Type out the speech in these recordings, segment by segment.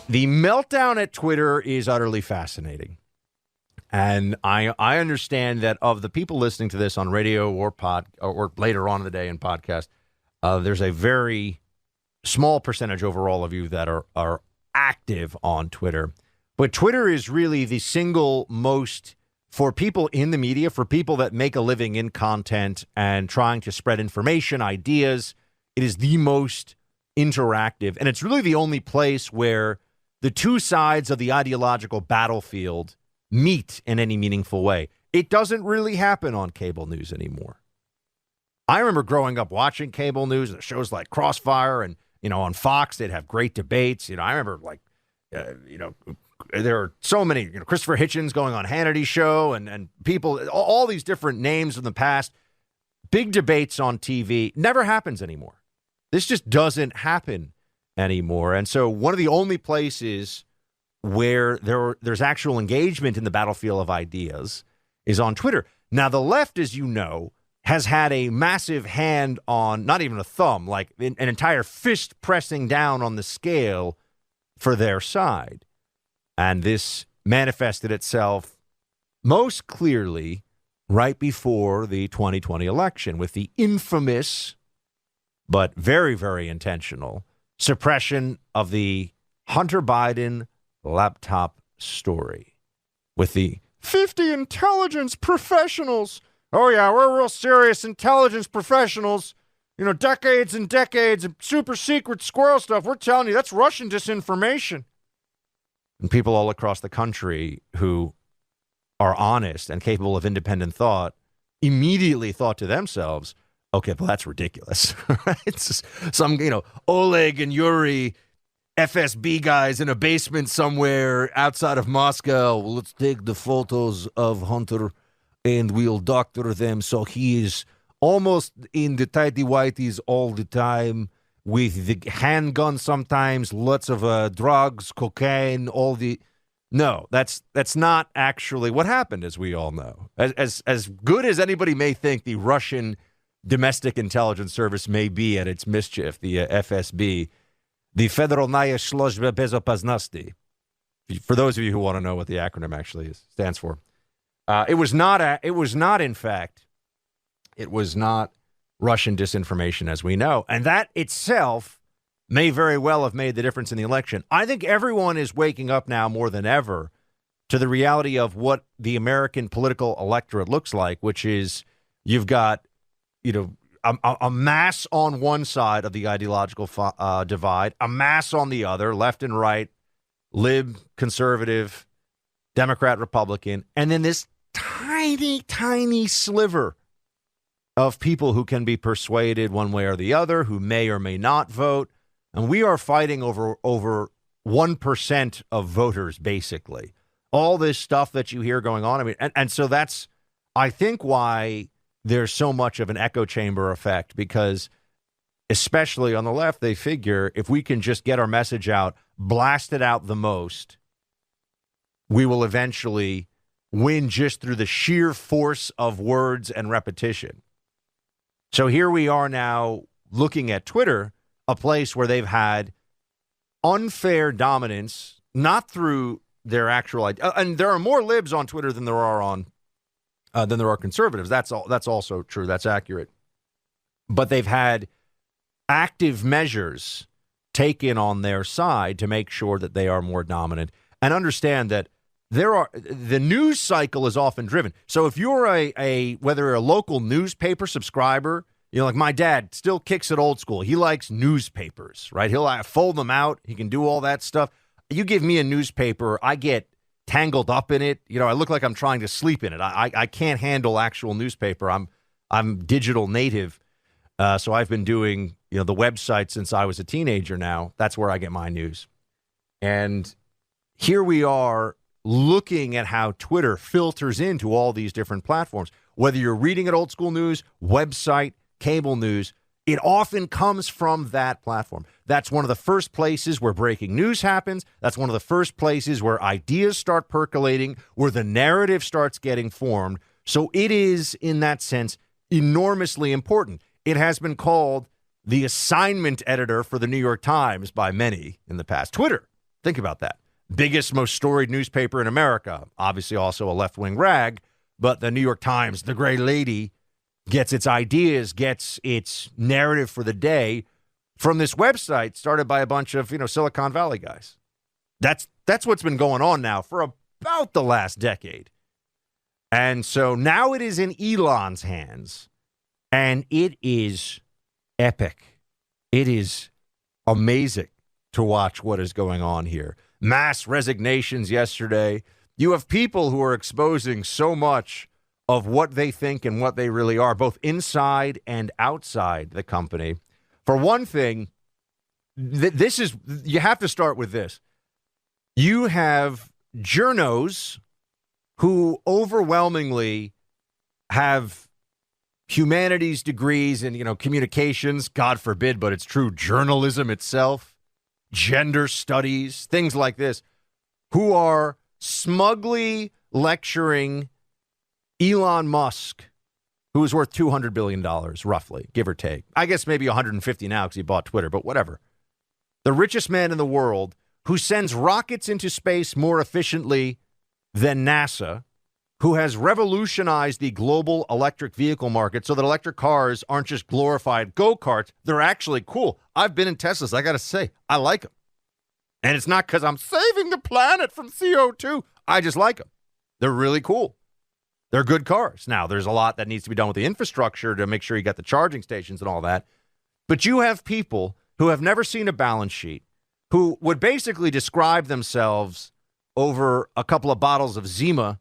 The meltdown at Twitter is utterly fascinating. And I understand that of the people listening to this on radio or later on in the day in podcast, there's a very small percentage overall of you that are active on Twitter. But Twitter is really the single most, for people in the media, for people that make a living in content and trying to spread information, ideas, it is the most interactive. And it's really the only place where the two sides of the ideological battlefield meet in any meaningful way. It doesn't really happen on cable news anymore. I remember growing up watching cable news, shows like Crossfire, and, on Fox, they'd have great debates. I remember there are so many, Christopher Hitchens going on Hannity's show and people, all these different names from the past, big debates on TV. Never happens anymore. This just doesn't happen anymore. And so one of the only places where there's actual engagement in the battlefield of ideas is on Twitter. Now, the left, as you know, has had a massive hand on, not even a thumb, like an entire fist pressing down on the scale for their side. And this manifested itself most clearly right before the 2020 election with the infamous, but very, very intentional, suppression of the Hunter Biden laptop story with the 50 intelligence professionals. Oh, yeah, we're real serious intelligence professionals. Decades and decades of super secret squirrel stuff. We're telling you, that's Russian disinformation. And people all across the country who are honest and capable of independent thought immediately thought to themselves, okay, well, that's ridiculous. It's just some, Oleg and Yuri FSB guys in a basement somewhere outside of Moscow. Well, let's take the photos of Hunter and we'll doctor them so he is almost in the tighty whities all the time with the handgun sometimes, lots of drugs, cocaine, all the... No, that's not actually what happened, as we all know. As good as anybody may think the Russian domestic intelligence service may be at its mischief, the FSB, the Federalnaya Sluzhba Bezopasnosti, for those of you who want to know what the acronym actually stands for. It was not Russian disinformation, as we know. And that itself may very well have made the difference in the election. I think everyone is waking up now more than ever to the reality of what the American political electorate looks like, which is you've got, a mass on one side of the ideological divide, a mass on the other, left and right, lib, conservative, Democrat, Republican, and then this tiny, tiny sliver of people who can be persuaded one way or the other, who may or may not vote. And we are fighting over 1% of voters, basically. All this stuff that you hear going on. I mean, and so that's, I think, why there's so much of an echo chamber effect, because especially on the left, they figure if we can just get our message out, blast it out the most, we will eventually win just through the sheer force of words and repetition. So here we are now looking at Twitter, a place where they've had unfair dominance, not through their actual and there are more libs on Twitter than there are conservatives. That's also true. That's accurate. But they've had active measures taken on their side to make sure that they are more dominant, and understand that the news cycle is often driven. So if you're whether you're a local newspaper subscriber, like my dad still kicks it old school. He likes newspapers, right? He'll fold them out. He can do all that stuff. You give me a newspaper, I get tangled up in it. I look like I'm trying to sleep in it. I can't handle actual newspaper. I'm digital native. So I've been doing, the website since I was a teenager now. That's where I get my news. And here we are looking at how Twitter filters into all these different platforms. Whether you're reading at old school news, website, cable news, it often comes from that platform. That's one of the first places where breaking news happens. That's one of the first places where ideas start percolating, where the narrative starts getting formed. So it is, in that sense, enormously important. It has been called the assignment editor for the New York Times by many in the past. Twitter Think about that. Biggest, most storied newspaper in America, obviously also a left-wing rag, but the New York Times, the gray lady, gets its ideas, gets its narrative for the day from this website started by a bunch of, Silicon Valley guys. That's what's been going on now for about the last decade. And so now it is in Elon's hands, and it is epic. It is amazing to watch what is going on here. Mass resignations yesterday. You have people who are exposing so much of what they think and what they really are, both inside and outside the company. For one thing, you have to start with this. You have journos who overwhelmingly have humanities degrees in, communications, God forbid, but it's true, journalism itself, gender studies, things like this, who are smugly lecturing Elon Musk, who is worth $200 billion, roughly, give or take. I guess maybe 150 now because he bought Twitter, but whatever. The richest man in the world who sends rockets into space more efficiently than NASA, who has revolutionized the global electric vehicle market so that electric cars aren't just glorified go-karts. They're actually cool. I've been in Teslas. I got to say, I like them. And it's not because I'm saving the planet from CO2. I just like them. They're really cool. They're good cars. Now, there's a lot that needs to be done with the infrastructure to make sure you got the charging stations and all that. But you have people who have never seen a balance sheet, who would basically describe themselves over a couple of bottles of Zima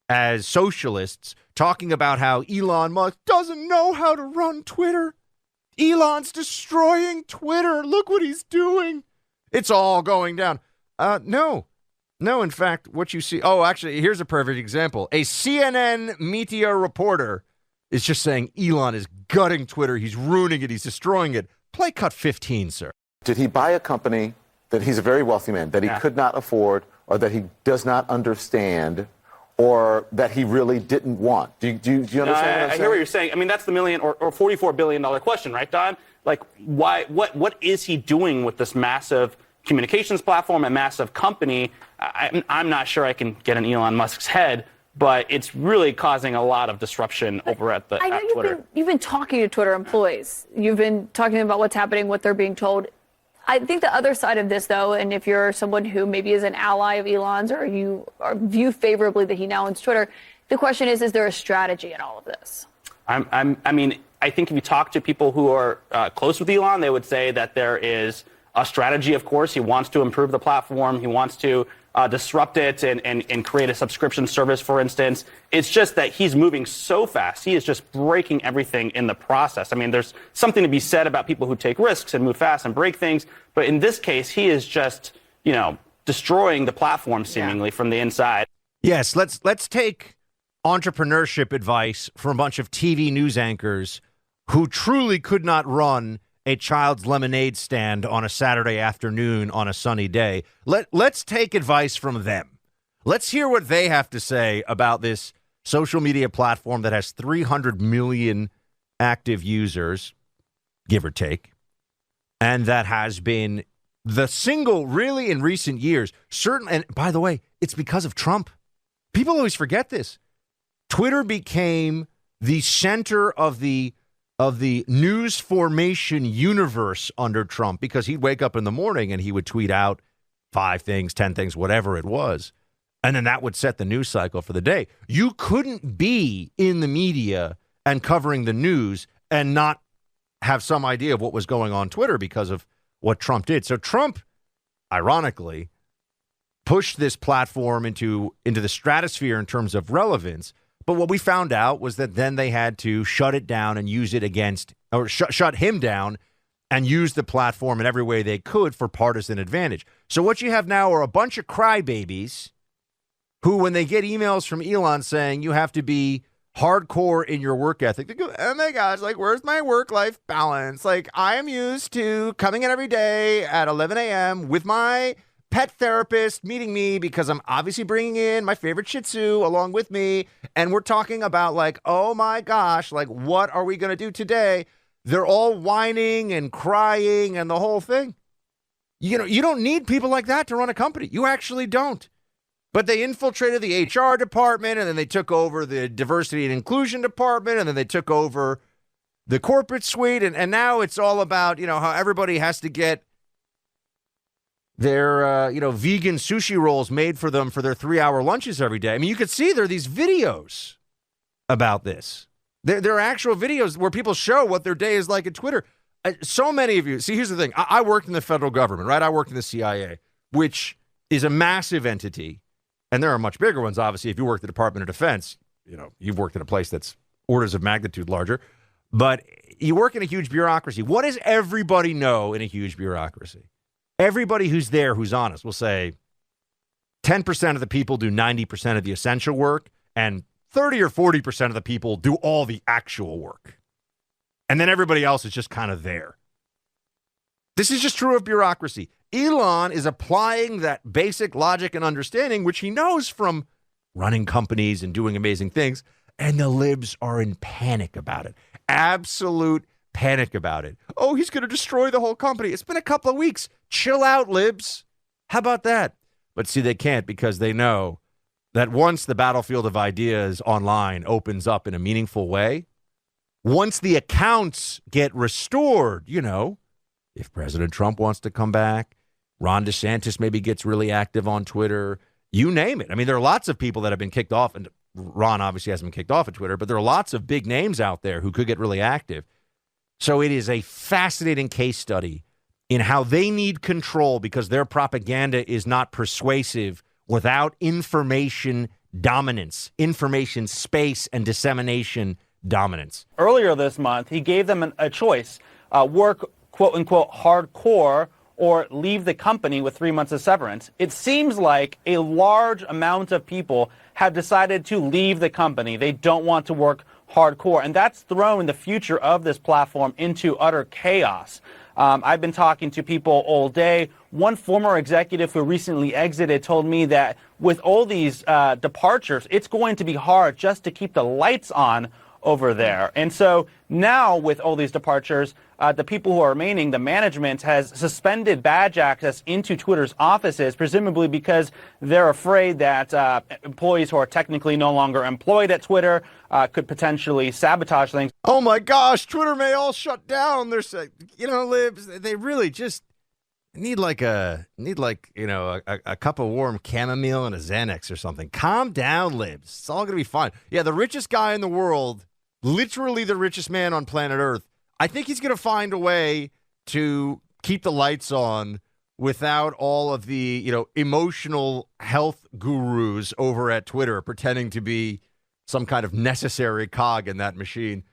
as socialists, talking about how Elon Musk doesn't know how to run Twitter. Elon's destroying Twitter. Look what he's doing. It's all going down. No, in fact, what you see... Oh, actually, here's a perfect example. A CNN media reporter is just saying Elon is gutting Twitter. He's ruining it. He's destroying it. Play cut 15, sir. Did he buy a company that he's a very wealthy man, that he could not afford, or that he does not understand, or that he really didn't want? Do you understand what I'm saying? I hear what you're saying. I mean, that's the million or $44 billion question, right, Don? Like, why? What is he doing with this massive communications platform, a massive company? I'm not sure I can get in Elon Musk's head, but it's really causing a lot of disruption over at Twitter. You've been talking to Twitter employees. You've been talking about what's happening, what they're being told. I think the other side of this, though, and if you're someone who maybe is an ally of Elon's or you view favorably that he now owns Twitter, the question is there a strategy in all of this? I mean, I think if you talk to people who are close with Elon, they would say that there is a strategy, of course. He wants to improve the platform. He wants to disrupt it and create a subscription service, for instance. It's just that he's moving so fast. He is just breaking everything in the process. I mean, there's something to be said about people who take risks and move fast and break things. But in this case, he is just, destroying the platform seemingly from the inside. Yes, let's take entrepreneurship advice from a bunch of TV news anchors who truly could not run a child's lemonade stand on a Saturday afternoon on a sunny day. Let's take advice from them. Let's hear what they have to say about this social media platform that has 300 million active users, give or take, and that has been the single, really, in recent years, and by the way, it's because of Trump. People always forget this. Twitter became the center of the news formation universe under Trump because he'd wake up in the morning and he would tweet out 5 things, 10 things, whatever it was. And then that would set the news cycle for the day. You couldn't be in the media and covering the news and not have some idea of what was going on Twitter because of what Trump did. So Trump, ironically, pushed this platform into the stratosphere in terms of relevance. But what we found out was that then they had to shut it down and use it against, or shut him down and use the platform in every way they could for partisan advantage. So what you have now are a bunch of crybabies who, when they get emails from Elon saying you have to be hardcore in your work ethic, they go, oh my gosh, like, where's my work-life balance? Like, I am used to coming in every day at 11 a.m. with my pet therapist meeting me because I'm obviously bringing in my favorite Shih Tzu along with me. And we're talking about like, oh my gosh, like, what are we going to do today? They're all whining and crying and the whole thing. You don't need people like that to run a company. You actually don't. But they infiltrated the HR department, and then they took over the diversity and inclusion department, and then they took over the corporate suite, and now it's all about, how everybody has to get their, vegan sushi rolls made for them for their 3-hour lunches every day. I mean, you could see there are these videos about this. There are actual videos where people show what their day is like at Twitter. So many of you, see, here's the thing. I worked in the federal government, right? I worked in the CIA, which is a massive entity. And there are much bigger ones, obviously. If you work at the Department of Defense, you've worked in a place that's orders of magnitude larger. But you work in a huge bureaucracy. What does everybody know in a huge bureaucracy? Everybody who's there, who's honest, will say 10% of the people do 90% of the essential work, and 30 or 40% of the people do all the actual work. And then everybody else is just kind of there. This is just true of bureaucracy. Elon is applying that basic logic and understanding, which he knows from running companies and doing amazing things, and the libs are in panic about it. Absolute panic about it. Oh, he's going to destroy the whole company. It's been a couple of weeks. Chill out, libs. How about that? But see, they can't, because they know that once the battlefield of ideas online opens up in a meaningful way, once the accounts get restored, if President Trump wants to come back, Ron DeSantis maybe gets really active on Twitter, you name it. I mean, there are lots of people that have been kicked off, and Ron obviously hasn't been kicked off of Twitter, but there are lots of big names out there who could get really active. So it is a fascinating case study in how they need control, because their propaganda is not persuasive without information dominance, information space, and dissemination dominance. Earlier this month, he gave them a choice, work, quote unquote, hardcore, or leave the company with 3 months of severance. It seems like a large amount of people have decided to leave the company. They don't want to work hardcore, and that's thrown the future of this platform into utter chaos. I've been talking to people all day. One former executive who recently exited told me that with all these departures, it's going to be hard just to keep the lights on over there. And so now with all these departures, the people who are remaining, the management has suspended badge access into Twitter's offices, presumably because they're afraid that employees who are technically no longer employed at Twitter could potentially sabotage things. Oh my gosh, Twitter may all shut down. They're saying, libs, they really just need a cup of warm chamomile and a Xanax or something. Calm down, libs. It's all going to be fine. Yeah, the richest guy in the world, literally the richest man on planet Earth, I think he's going to find a way to keep the lights on without all of the, emotional health gurus over at Twitter pretending to be some kind of necessary cog in that machine.